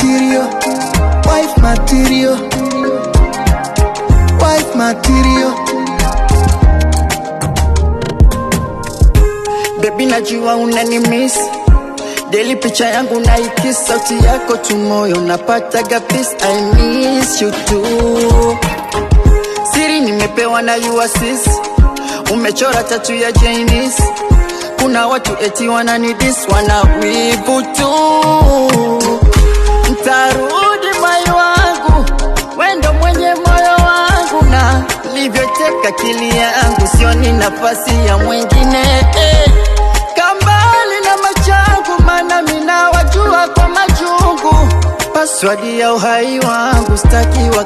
material, wife material, wife material. Baby najua unanimiss, daily picha yangu naikiss, sauti yako tu moyo napataga peace. I miss you too. Siri nimepewa na you assist, umechora tatu ya Chinese. Kuna watu eti wananidis, wana wivu tu. Ntarudi moyo wangu, wendo mwenye moyo wangu, na livyoteka akili yangu, sioni nafasi ya mwingine. Kambali na machangu, mana mina wajua kwa majungu. Password ya uhai wangu staki wa